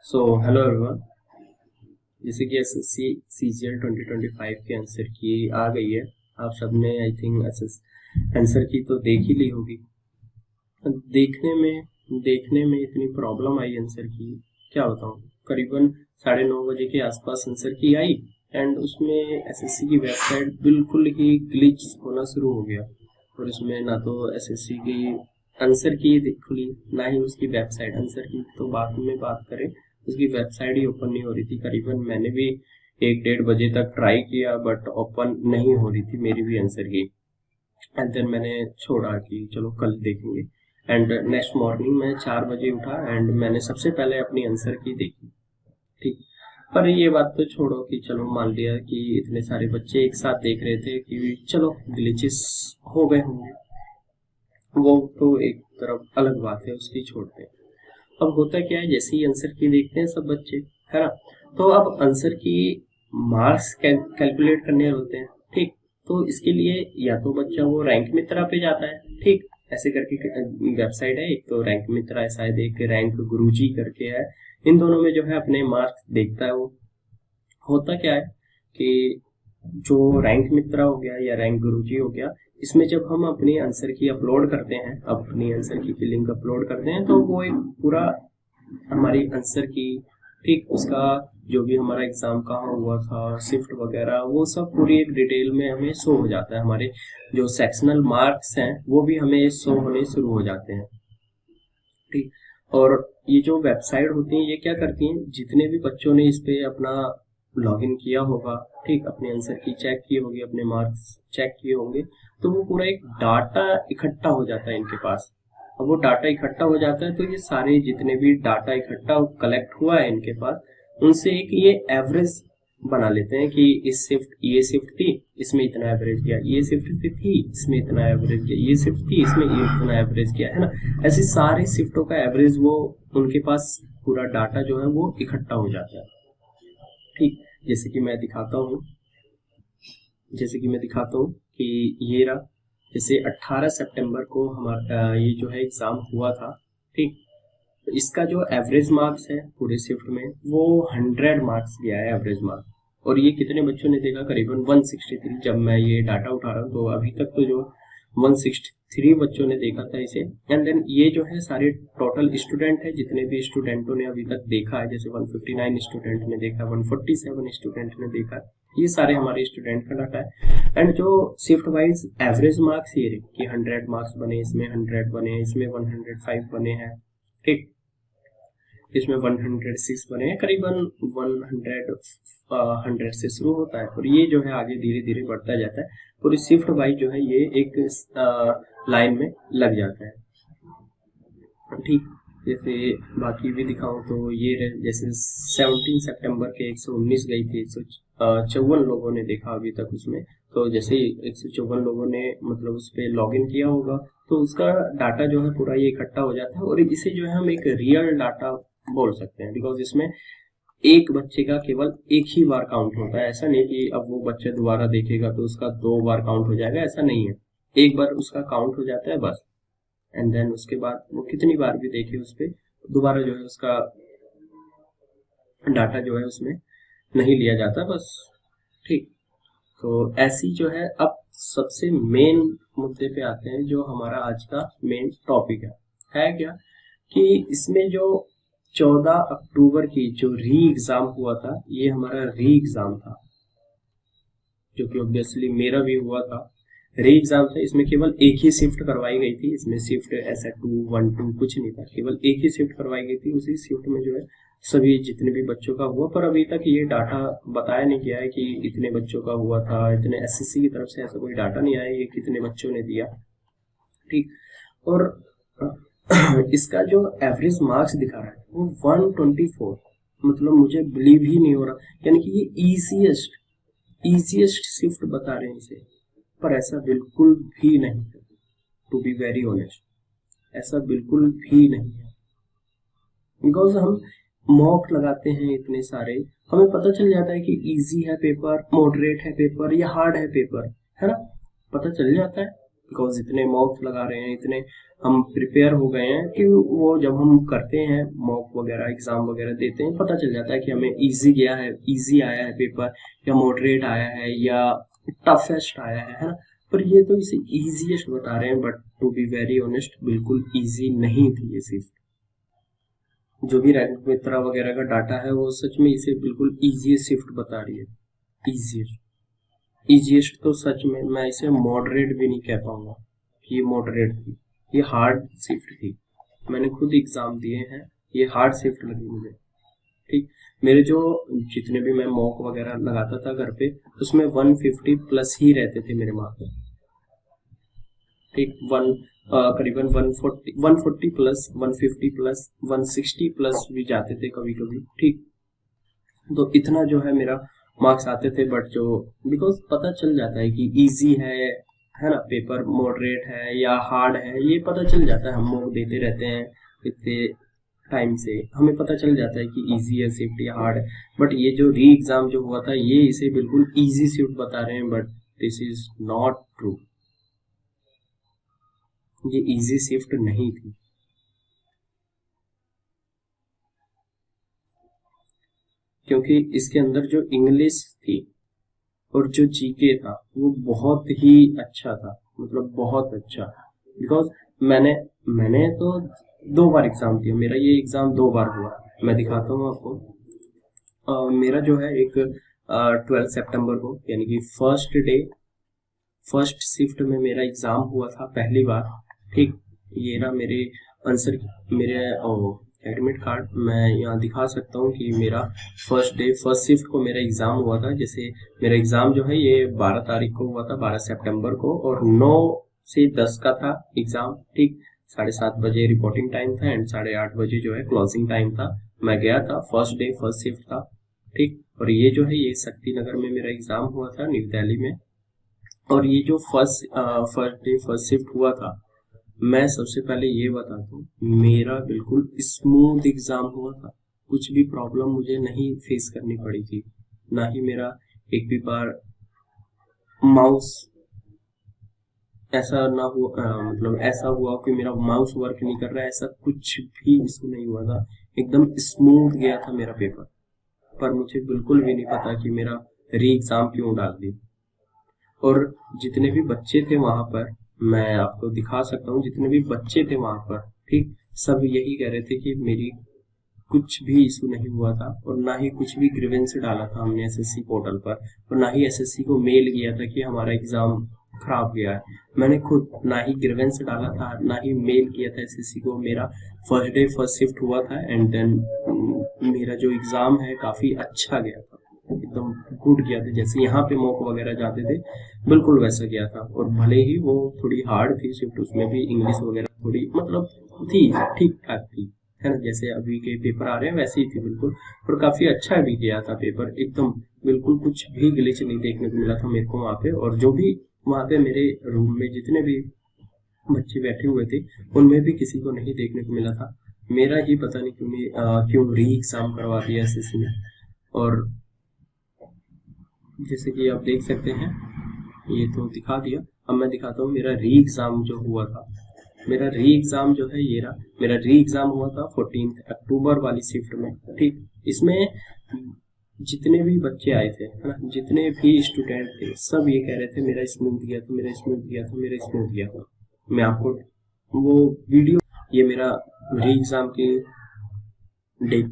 Hello everyone. जैसे कि SSC CGL 2025 के आंसर की आ गई है। आप सबने आई थिंक आंसर की तो देख ही ली होगी। देखने में इतनी प्रॉब्लम आई आंसर की, क्या बताऊं। करीबन 9:30 बजे के आसपास आंसर की आई एंड उसमें एसएससी की वेबसाइट बिल्कुल ही ग्लिच होना शुरू हो गया। और इसमें ना तो एसएससी की आंसर की खुली, ना ही उसकी वेबसाइट। आंसर की तो बाद में बात करें, उसकी वेबसाइट ही ओपन नहीं हो रही थी। करीबन मैंने भी 1-1:30 बजे तक ट्राई किया बट ओपन नहीं हो रही थी मेरी भी आंसर की। एंड देन मैंने छोड़ा कि चलो कल देखेंगे। एंड नेक्स्ट मॉर्निंग मैं 4 बजे उठा एंड मैंने सबसे पहले अपनी आंसर की देखी। ठीक, पर ये बात तो छोड़ो कि चलो मान लिया कि इतने सारे बच्चे एक साथ देख रहे थे कि चलो ग्लिचेस हो गए होंगे, वो तो एक तरफ अलग बात है, उसकी छोड़ते हैं। अब होता क्या है, जैसे ही आंसर की देखते हैं सब बच्चे, है ना, तो अब आंसर की मार्क्स कैलकुलेट करने होते हैं। ठीक, तो इसके लिए या तो बच्चा वो रैंक मित्रा पे जाता है। ठीक, ऐसे करके वेबसाइट है, एक तो रैंक मित्रा है, शायद एक रैंक गुरुजी करके है। इन दोनों में जो है अपने मार्क्स देखता है वो। होता क्या है कि जो रैंक मित्रा हो गया या रैंक गुरुजी हो गया, इसमें जब हम अपनी आंसर की अपलोड करते हैं, अपनी आंसर की लिंक अपलोड करते हैं, तो वो एक पूरा हमारी आंसर की, ठीक, उसका जो भी हमारा एग्जाम कहाँ हुआ था, शिफ्ट वगैरह, वो सब पूरी एक डिटेल में हमें शो हो जाता है। हमारे जो सेक्शनल मार्क्स हैं वो भी हमें शो होने शुरू हो जाते हैं। ठीक, और ये जो वेबसाइट होती है ये क्या करती हैं, जितने भी बच्चों ने इस पे अपना लॉगिन किया होगा, ठीक, अपने आंसर की चेक की होगी, अपने मार्क्स चेक किए होंगे, तो वो पूरा एक डाटा इकट्ठा हो जाता है इनके पास। अब वो डाटा इकट्ठा हो जाता है तो ये सारे जितने भी डाटा इकट्ठा कलेक्ट हुआ है इनके पास, उनसे एक ये एवरेज बना लेते हैं कि ये शिफ्ट थी, इसमें इतना एवरेज गया, ये शिफ्ट थी, इसमें इतना एवरेज गया, ये शिफ्ट थी, इसमें ये इतना एवरेज गया, है ना। ऐसे सारे शिफ्टों का एवरेज वो उनके पास पूरा डाटा जो है वो इकट्ठा हो जाता है। ठीक, जैसे कि मैं दिखाता हूँ कि ये रहा। जैसे 18 सितंबर को हमारा ये जो है एग्जाम हुआ था। ठीक, तो इसका जो एवरेज मार्क्स है पूरे शिफ्ट में वो 100 मार्क्स गया है एवरेज मार्क्स। और ये कितने बच्चों ने देखा, करीबन 163। जब मैं ये डाटा उठा रहा हूँ तो अभी तक तो जो 163 बच्चों ने देखा था इसे। एंड देन ये जो है सारे टोटल स्टूडेंट है, जितने भी स्टूडेंटों ने अभी तक देखा है, जैसे 159 स्टूडेंट ने देखा, 147 स्टूडेंट ने देखा, ये सारे हमारे स्टूडेंट का डाटा है। एंड जो शिफ्ट वाइज एवरेज मार्क्स ये रहे कि 100 मार्क्स बने, इसमें 100 बने, इसमें 105 बने हैं, ठीक, इसमें 106 बने हैं, करीबन 100 से शुरू होता है और ये जो है आगे धीरे धीरे बढ़ता जाता है। पूरी शिफ्ट वाइज जो है ये एक लाइन में लग जाता है। ठीक, जैसे बाकी भी दिखाऊं तो ये जैसे 17 सितंबर के 119 गई थी, 154 लोगों ने देखा अभी तक उसमें। तो जैसे 154 लोगों ने मतलब उस पर लॉग इन किया होगा तो उसका डाटा जो है पूरा ये इकट्ठा हो जाता है। और इसे जो है हम एक रियल डाटा बोल सकते हैं, बिकॉज इसमें एक बच्चे का केवल एक ही बार काउंट होता है। ऐसा नहीं कि अब वो बच्चा दोबारा देखेगा तो उसका 2 बार काउंट हो जाएगा, ऐसा नहीं है। एक बार उसका काउंट हो जाता है बस। एंड देन उसके बाद वो कितनी बार भी देखे उस पर दोबारा जो है उसका डाटा जो है उसमें नहीं लिया जाता बस। ठीक, तो ऐसी जो है। अब सबसे मेन मुद्दे पे आते हैं, जो हमारा आज का मेन टॉपिक है क्या कि इसमें जो 14 अक्टूबर की जो री एग्जाम हुआ था, ये हमारा री एग्जाम था, जो कि ऑब्वियसली मेरा भी हुआ था। री एग्जाम था, इसमें केवल एक ही शिफ्ट करवाई गई थी। इसमें शिफ्ट ऐसा 2, 1, 2 कुछ नहीं था, केवल एक ही शिफ्ट करवाई गई थी। उसी शिफ्ट में जो है सभी जितने भी बच्चों का हुआ, पर अभी तक ये डाटा बताया नहीं गया है कि इतने बच्चों का हुआ था। इतने एसएससी की तरफ से ऐसा कोई डाटा नहीं आया ये कितने बच्चों ने दिया। ठीक, और इसका जो एवरेज मार्क्स दिखा रहा है वो 124, मतलब मुझे बिलीव ही नहीं हो रहा, यानी कि ये इजीएस्ट शिफ्ट बता रहे हैं इसे, पर ऐसा बिल्कुल भी नहीं है। टू बी वेरी ऑनेस्ट, ऐसा बिल्कुल भी नहीं है। बिकॉज हम मॉक लगाते हैं इतने सारे, हमें पता चल जाता है कि इजी है पेपर, मॉडरेट है पेपर या हार्ड है पेपर, है ना, पता चल जाता है। बिकॉज इतने मॉक लगा रहे हैं, इतने हम प्रिपेयर हो गए हैं कि वो जब हम करते हैं मॉक वगैरह एग्जाम वगैरह देते हैं, पता चल जाता है कि हमें इजी गया है, इजी आया है पेपर, या मॉडरेट आया है, या टफेस्ट आया है ना। पर ये तो इसे इजीएस्ट बता रहे हैं, but to be very honest बिल्कुल इजी नहीं थी ये सिर्फ। जो भी रैंक मित्रा वगैरह का डाटा है वो सच में इसे बिल्कुल इजीएस्ट शिफ्ट बता रही है। इजीएस्ट तो सच में मैं इसे मॉडरेट भी नहीं कह पाऊंगा कि ये मॉडरेट थी, ये हार्ड शिफ्ट थी। मैंने खुद एग्जाम दिए हैं, ये हार्ड शिफ्ट लगी मुझे। ठीक, मेरे जो जितने भी मैं मॉक वगैरह लगाता था घर पे, उसमें 150 प्लस ही रहते थे मेरे मार्क्स। ठीक, करीबन 140 प्लस, 150 प्लस, 160 प्लस भी जाते थे कभी कभी। ठीक, तो इतना जो है मेरा मार्क्स आते थे। बट जो बिकॉज पता चल जाता है कि इजी है ना पेपर, मॉडरेट है या हार्ड है, ये पता चल जाता है। हम लोग देते रहते हैं इतने टाइम से, हमें पता चल जाता है कि इजी है शिफ्ट या हार्ड है। बट ये जो री एग्जाम जो हुआ था, ये इसे बिल्कुल इजी शिफ्ट बता रहे हैं, but this is not true. ये इजी शिफ्ट नहीं थी। क्योंकि इसके अंदर जो इंग्लिश थी और जो जीके था वो बहुत ही अच्छा था, मतलब बहुत अच्छा। बिकॉज मैंने तो 2 बार एग्जाम दिया, मेरा ये एग्जाम 2 बार हुआ। मैं दिखाता हूँ आपको। मेरा जो है एक 12 सितंबर को, यानी कि फर्स्ट शिफ्ट में मेरा एग्जाम हुआ था पहली बार। ठीक, ये रहा मेरे आंसर, मेरे एडमिट कार्ड मैं यहाँ दिखा सकता हूँ कि मेरा फर्स्ट शिफ्ट को मेरा एग्जाम हुआ था। जैसे मेरा एग्जाम जो है ये 12 तारीख को हुआ था, 12 सितंबर को, और 9 से 10 का था एग्जाम। ठीक, 7:30 बजे रिपोर्टिंग टाइम था एंड 8:30 बजे जो है क्लोजिंग टाइम था। मैं गया था, फर्स्ट शिफ्ट था। ठीक, और ये जो है ये शक्ति नगर में मेरा एग्जाम हुआ था, न्यू दिल्ली में। और ये जो फर्स्ट शिफ्ट हुआ था, मैं सबसे पहले ये बता दूं, मेरा बिल्कुल स्मूथ एग्जाम हुआ था। कुछ भी प्रॉब्लम मुझे नहीं फेस करनी पड़ी थी, ना ही मेरा एक भी बार माउस ऐसा ना हुआ, मतलब ऐसा हुआ कि मेरा माउस वर्क नहीं कर रहा है, ऐसा कुछ भी इशू नहीं हुआ था। एकदम स्मूथ गया था मेरा पेपर। पर मुझे बिल्कुल भी नहीं पता कि मेरा री एग्जाम क्यों डाल दिया। और जितने भी बच्चे थे वहां पर, मैं आपको दिखा सकता हूँ, जितने भी बच्चे थे वहां पर, ठीक, सब यही कह रहे थे कि मेरी कुछ भी इशू नहीं हुआ था, और ना ही कुछ भी ग्रीवेंस डाला था हमने एसएससी पोर्टल पर, और ना ही एसएससी को मेल किया था कि हमारा एग्जाम खराब गया है। मैंने खुद ना ही ग्रीवेंस डाला था, ना ही मेल किया था एसएससी को। मेरा फर्स्ट शिफ्ट हुआ था एंड देन मेरा जो एग्जाम है काफी अच्छा गया था, एकदम गुड गया था। जैसे यहाँ पे मॉक वगैरह जाते थे बिल्कुल वैसा गया था। और भले ही वो थोड़ी हार्ड थी शिफ्ट, उसमें भी इंग्लिश वगैरह थोड़ी मतलब थी, ठीक ठाक थी, है ना। जैसे अभी के पेपर आ रहे हैं वैसे ही थी बिल्कुल, और काफी अच्छा भी गया था पेपर एकदम। बिल्कुल कुछ भी ग्लिच नहीं देखने को मिला था मेरे को वहाँ पे। और जो भी वहाँ पे मेरे रूम में जितने भी बच्चे बैठे हुए थे, उनमें भी किसी को नहीं देखने को मिला था। मेरा ही पता नहीं क्यों री एग्जाम करवा दिया एसएससी ने। और जैसे कि आप देख सकते हैं, ये तो दिखा दिया। अब मैं दिखाता हूँ मेरा री एग्जाम जो हुआ था। मेरा री एग्जाम जो है ये रहा, मेरा री एग्जाम हुआ था 14 अक्टूबर वाली शिफ्ट में। ठीक, इसमें जितने भी बच्चे आए थे, है ना, जितने भी स्टूडेंट थे, सब ये कह रहे थे मेरा स्मूथ गया था, मेरा स्मूथ गया था, मेरा स्मूथ गया था। मैं आपको वो वीडियो, ये मेरा री एग्जाम की डेट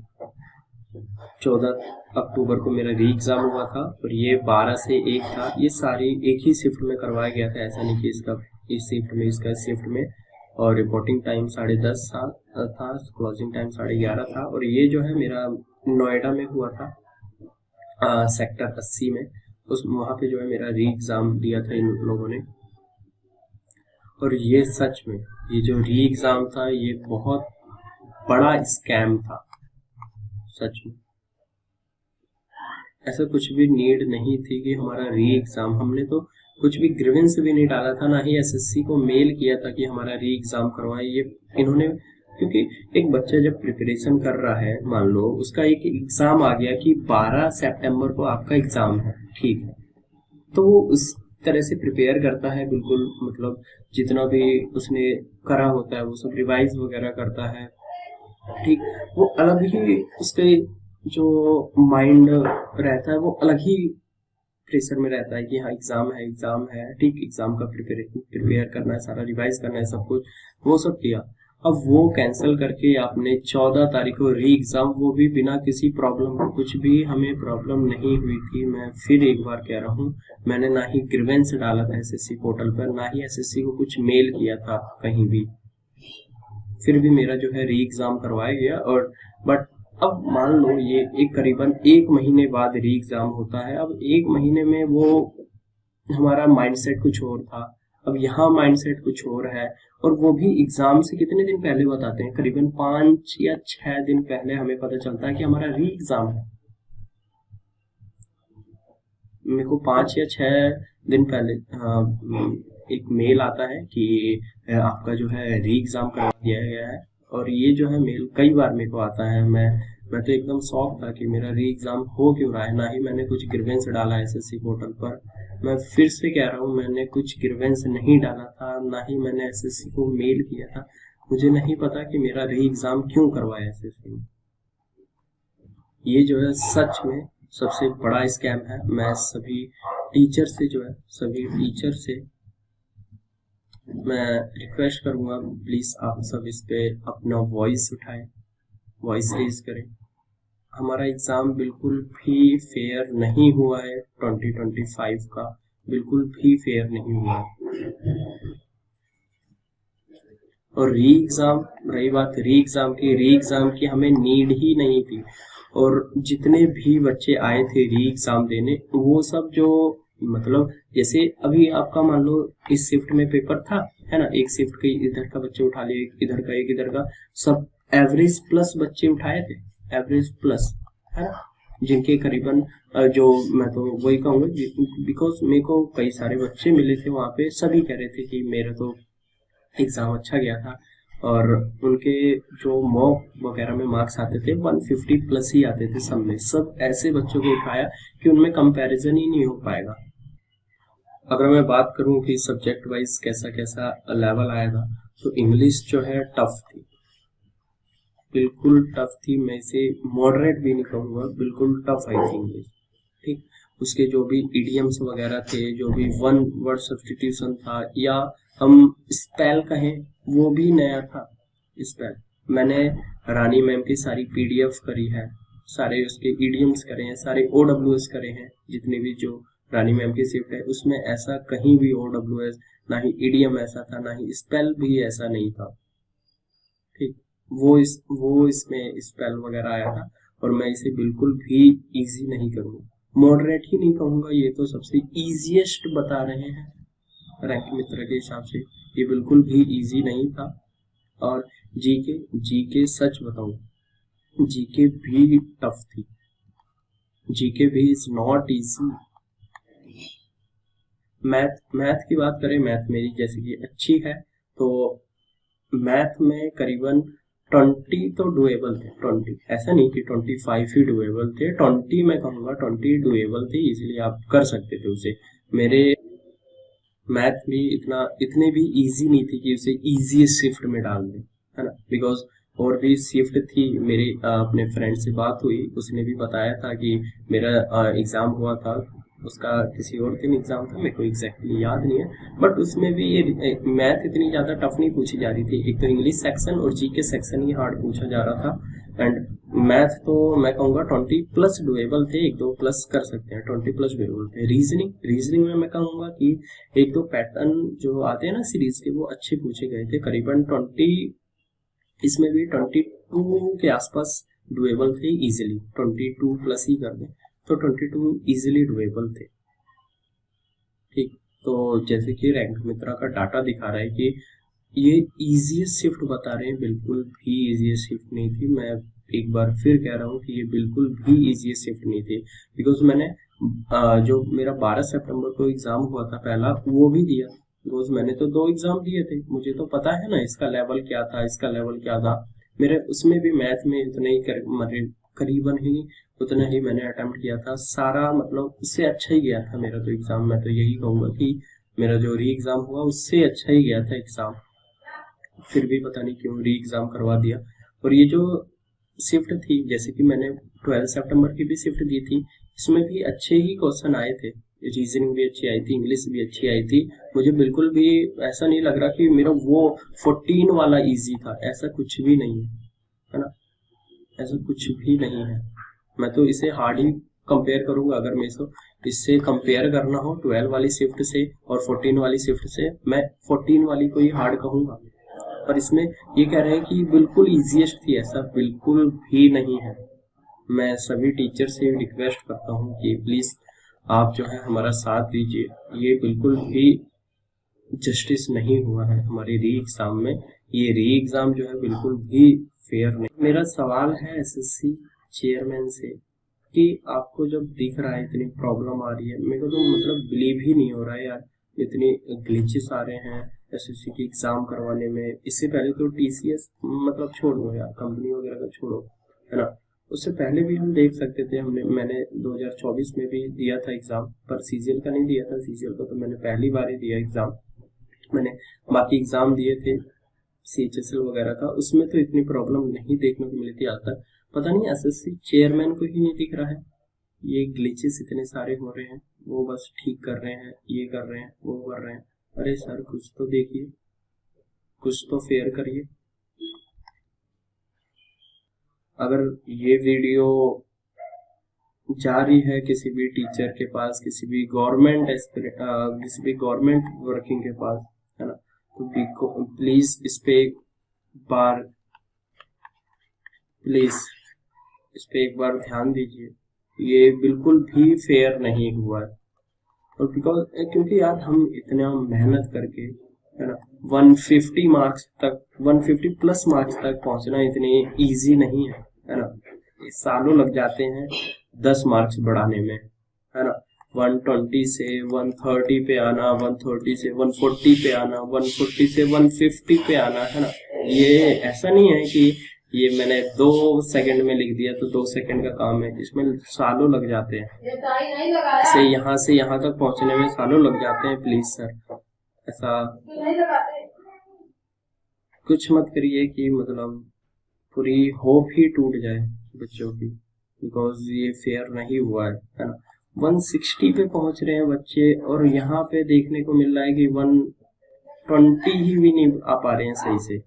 14 अक्टूबर को मेरा री एग्जाम हुआ था, और ये 12 से 1 था। ये सारी एक ही शिफ्ट में करवाया गया था, ऐसा नहीं कि इसका इस शिफ्ट में, इसका शिफ्ट में। और रिपोर्टिंग टाइम 10:30 था, क्लोजिंग टाइम 11:30 था। और ये जो है मेरा नोएडा में हुआ था, सेक्टर 80 में। वहाँ पे जो है मेरा री एग्जाम दिया था इन लोगों ने। और ये सच में ये जो री एग्जाम था ये बहुत बड़ा स्कैम था सच में। ऐसा कुछ भी नीड नहीं थी कि हमारा री एग्जाम, हमने तो कुछ भी ग्रीवेंस भी नहीं डाला था, ना ही एसएससी को मेल किया था कि हमारा री एग्जाम करवाए। ये इन्होंने, क्योंकि एक बच्चा जब प्रिपरेशन कर रहा है, मान लो उसका एक एग्जाम आ गया कि 12 सितंबर को आपका एग्जाम है, ठीक है, तो वो उस तरह से प्रिपेयर करता है, बिल्कुल मतलब जितना भी उसने करा होता है वो सब रिवाइज वगैरह करता है। ठीक, वो अलग ही उसके जो माइंड रहता है वो अलग ही प्रेशर में रहता है कि हाँ एग्जाम है, ठीक, एग्जाम का प्रिपेयर करना है, सारा रिवाइज करना है, सब कुछ वो सब किया। अब वो कैंसिल करके आपने 14 तारीख को री एग्जाम, वो भी बिना किसी प्रॉब्लम को, कुछ भी हमें प्रॉब्लम नहीं हुई थी। मैं फिर एक बार कह रहा हूँ, मैंने ना ही ग्रीवेंस डाला था एसएससी पोर्टल पर, ना ही एसएससी को कुछ मेल किया था कहीं भी, फिर भी मेरा जो है री एग्जाम करवाया गया। और बट अब मान लो ये एक करीबन 1 महीने बाद री एग्जाम होता है। अब 1 महीने में वो हमारा माइंडसेट कुछ और था, अब यहाँ माइंडसेट कुछ और है, और वो भी एग्जाम से कितने दिन पहले बताते हैं, करीबन 5 या 6 दिन पहले हमें पता चलता है कि हमारा री एग्जाम है। मेरे को 5 या 6 दिन पहले एक मेल आता है कि आपका जो है री एग्जाम करवा दिया गया है। और ये जो है मेल कई बार मेरे को आता है, मैं तो एकदम शॉक था कि मेरा री एग्जाम हो क्यों रहा है। ना ही मैंने कुछ ग्रीवेंस डाला एसएससी पोर्टल पर, मैं फिर से कह रहा हूँ, मैंने कुछ ग्रीवेंस नहीं डाला था, ना ही मैंने एसएससी को मेल किया था। मुझे नहीं पता कि मेरा री एग्जाम क्यों करवाया एसएससी ने। ये जो है सच में सबसे बड़ा स्कैम है। मैं सभी टीचर से जो है, सभी टीचर से मैं रिक्वेस्ट करूंगा, प्लीज आप सब इस पे अपना वॉइस उठाएं, वॉइस रेज करें। हमारा एग्जाम बिल्कुल भी फेयर नहीं हुआ है, 2025 का बिल्कुल भी फेयर नहीं हुआ है। और री एग्जाम, रही बात री एग्जाम की हमें नीड ही नहीं थी। और जितने भी बच्चे आए थे री एग्जाम देने, वो सब जो मतलब जैसे अभी आपका मान लो इस शिफ्ट में पेपर था, है ना, एक शिफ्ट के इधर का बच्चे उठा लिए, एक इधर का, सब एवरेज प्लस बच्चे उठाए थे, एवरेज प्लस, है ना, जिनके करीबन जो मैं तो वही कहूँगा, बिकॉज मेरे को कई सारे बच्चे मिले थे वहाँ पे, सभी कह रहे थे कि मेरा तो एग्जाम अच्छा गया था। और उनके जो मॉक वगैरह में मार्क्स आते थे 150 प्लस ही आते थे सब में। सब ऐसे बच्चों को उठाया कि उनमें कंपैरिजन ही नहीं हो पाएगा। अगर मैं बात करूं कि सब्जेक्ट वाइज कैसा कैसा लेवल आया था, तो इंग्लिश जो है टफ थी, बिल्कुल टफ थी। मैं इसे मॉडरेट भी नहीं कहूँगा, बिल्कुल टफ आई थी इंग्लिश। ठीक, उसके जो भी इडियम्स वगैरह थे, जो भी वन वर्ड सब्स्टिट्यूशन था, या हम स्पेल कहें, वो भी नया था स्पेल। मैंने रानी मैम की सारी पीडीएफ करी है, सारे उसके इडियम्स करे हैं, सारे ओडब्ल्यूएस करे हैं, जितने भी जो रानी मैम की शिफ्ट है उसमें ऐसा कहीं भी ओडब्ल्यूएस, ना ही इडियम ऐसा था, ना ही स्पेल भी ऐसा नहीं था। ठीक, वो इसमें स्पेल वगैरह आया था। और मैं इसे बिल्कुल भी इजी नहीं करूँगा, मॉडरेट ही नहीं कहूँगा, ये तो सबसे इजीएस्ट बता रहे हैं रैंक मित्र के हिसाब से, ये बिल्कुल भी इजी नहीं था। और जीके सच बताऊं, जीके भी टफ थी, जीके भी इज नॉट इजी। मैथ की बात करें, मैथ मेरी जैसे कि अच्छी है, तो मैथ में करीबन 20 तो डुएबल थे, 20, ऐसा नहीं कि 25 ही डुएबल थे, 20 मैं कहूँगा 20 डुएबल थे, इसलिए आप कर सकते थे उसे। मेरे मैथ भी इतने भी इजी नहीं थी कि उसे इजी शिफ्ट में डाल दें, है ना, बिकॉज और भी शिफ्ट थी। मेरी अपने फ्रेंड से बात हुई, उसने भी बताया था कि मेरा एग्जाम हुआ था, उसका किसी और दिन एग्जाम था, मेरे को एग्जैक्टली याद नहीं है, बट उसमें भी ये मैथ इतनी ज़्यादा टफ नहीं पूछी जा रही थी। एक तो इंग्लिश सेक्शन और जीके सेक्शन ही हार्ड पूछा जा रहा था। एंड मैथ तो मैं कहूँगा 20 प्लस डुएबल थे, 1-2 प्लस कर सकते हैं, 20 प्लस डुएबल थे। रीजनिंग में मैं कहूँगा कि 1-2 पैटर्न जो आते हैं ना सीरीज के, वो अच्छे पूछे गए थे, करीबन 20, इसमें भी 22 के आसपास डुएबल थे इजिली, 22 प्लस ही कर दें तो 22 इजिली डुएबल थे। ठीक, तो जैसे कि रैंक मित्रा का डाटा दिखा रहा है कि ये इजीएस्ट शिफ्ट बता रहे हैं, बिल्कुल भी इजीएस्ट शिफ्ट नहीं थी। मैं एक बार फिर कह रहा हूँ कि ये बिल्कुल भी इजीएस्ट शिफ्ट नहीं थी, बिकॉज मैंने जो मेरा 12 सितंबर को एग्जाम हुआ था पहला, वो भी दिया, बिकॉज मैंने तो 2 एग्जाम दिए थे, मुझे तो पता है ना इसका लेवल क्या था, इसका लेवल क्या था। मेरे उसमें भी मैथ में इतने ही करीबन ही उतना ही मैंने अटेम्प्ट किया था सारा, मतलब उससे अच्छा ही गया था मेरा तो एग्ज़ाम। मैं तो यही कहूँगा कि मेरा जो री एग्ज़ाम हुआ उससे अच्छा ही गया था एग्ज़ाम, फिर भी पता नहीं क्यों री एग्ज़ाम करवा दिया। और ये जो शिफ्ट थी, जैसे कि मैंने 12 सितंबर की भी शिफ्ट दी थी, इसमें भी अच्छे ही क्वेश्चन आए थे, रीजनिंग भी अच्छी आई थी, इंग्लिश भी अच्छी आई थी। मुझे बिल्कुल भी ऐसा नहीं लग रहा कि मेरा वो 14 वाला इजी था, ऐसा कुछ भी नहीं है ना, ऐसा कुछ भी नहीं है। मैं तो इसे हार्ड ही कंपेयर करूंगा। अगर मैं इससे कंपेयर करना हो 12 वाली शिफ्ट से और 14 वाली शिफ्ट से, मैं 14 वाली को ही हार्ड कहूंगा। पर इसमें ये कह रहे हैं कि बिल्कुल इजीएस्ट थी, ऐसा बिल्कुल भी नहीं है। मैं सभी टीचर से रिक्वेस्ट करता हूँ कि प्लीज आप जो है हमारा साथ दीजिए। ये बिल्कुल भी जस्टिस नहीं हुआ है हमारी री एग्जाम में। ये री एग्जाम जो है बिल्कुल भी फेयर नहीं। मेरा सवाल है एसएससी चेयरमैन से कि आपको जब दिख रहा है इतनी प्रॉब्लम आ रही है, मेरे को तो मतलब बिलीव ही नहीं हो रहा है यार, इतनी ग्लिचेस आ रहे हैं एसएससी की एग्जाम करवाने में। इससे पहले तो टीसीएस मतलब छोड़ दो यार, कंपनी वगैरह का छोड़ो, है ना। उससे पहले भी हम देख सकते थे, मैंने 2024 में भी दिया था एग्जाम, पर सीजीएल का नहीं दिया था। सीजीएल का तो मैंने पहली बार ही दिया एग्जाम। मैंने बाकी एग्जाम दिए थे सीएचएसएल वगैरह का, उसमें तो इतनी प्रॉब्लम नहीं देखने को मिली थी आज तक। पता नहीं एसएससी चेयरमैन को ही नहीं दिख रहा है, ये ग्लिचेस इतने सारे हो रहे हैं, वो बस ठीक कर रहे हैं, ये कर रहे हैं, वो कर रहे हैं। अरे सर कुछ तो देखिए, कुछ तो फेयर करिए। अगर ये वीडियो जा रही है किसी भी टीचर के पास, किसी भी गवर्नमेंट वर्किंग के पास, है ना, तो प्लीज इस पे एक बार ध्यान दीजिए। ये बिल्कुल भी फेयर नहीं हुआ है। और क्योंकि यार हम इतना मेहनत करके, है ना, 150 मार्क्स तक, 150 प्लस मार्क्स तक पहुंचना इतने इजी नहीं है ना। सालों लग जाते हैं 10 मार्क्स बढ़ाने में, है ना। 120 से 130 पे आना, 130 से 140 पे आना, 140 से 150 पे आना, है ना। ये ऐसा नहीं है कि ये मैंने 2 सेकंड में लिख दिया तो 2 सेकंड का काम है, इसमें सालों लग जाते हैं। यहाँ से यहाँ तक पहुंचने में सालों लग जाते हैं। प्लीज सर ऐसा कुछ मत करिए कि मतलब पूरी होप ही टूट जाए बच्चों की, बिकॉज ये फेयर नहीं हुआ है ना। 160 पे पहुंच रहे हैं बच्चे और यहाँ पे देखने को मिल रहा है कि 120 ही भी नहीं आ पा रहे हैं सही से।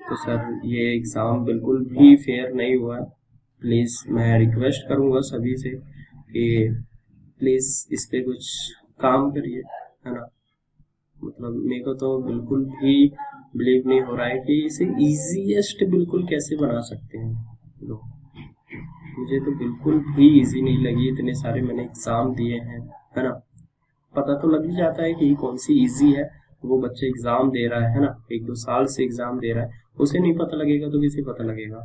तो सर ये एग्ज़ाम बिल्कुल भी फेयर नहीं हुआ है। प्लीज़ मैं रिक्वेस्ट करूँगा सभी से कि प्लीज़ इस पे कुछ काम करिए, है ना। मतलब मेरे को तो बिल्कुल भी बिलीव नहीं हो रहा है कि इसे इजीएस्ट बिल्कुल कैसे बना सकते हैं लोग। मुझे तो बिल्कुल भी इजी नहीं लगी, इतने सारे मैंने एग्ज़ाम दिए हैं, है ना। पता तो लग ही जाता है कि कौन सी इजी है। वो बच्चा एग्ज़ाम दे रहा है ना, 1-2 साल से एग्ज़ाम दे रहा है, उसे नहीं पता लगेगा तो किसे पता लगेगा।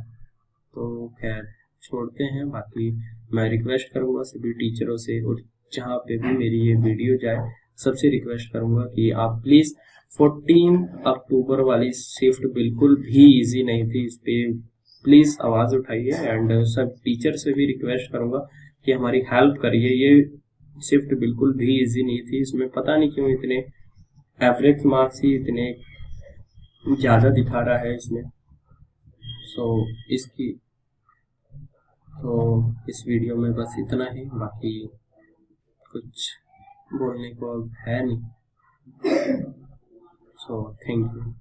तो खैर छोड़ते हैं। बाकी मैं रिक्वेस्ट करूँगा सभी टीचरों से, और जहाँ पे भी मेरी ये वीडियो जाए सबसे रिक्वेस्ट करूँगा कि आप प्लीज़ 14 अक्टूबर वाली शिफ्ट बिल्कुल भी इजी नहीं थी, इस पर प्लीज़ आवाज़ उठाइए। एंड सब टीचर से भी रिक्वेस्ट करूँगा कि हमारी हेल्प करिए। ये शिफ्ट बिल्कुल भी इजी नहीं थी, इसमें पता नहीं क्यों इतने एवरेज मार्क्स ही इतने ज़्यादा दिखा रहा है इसमें। तो इस वीडियो में बस इतना ही, बाकी कुछ बोलने को अब है नहीं। Thank you.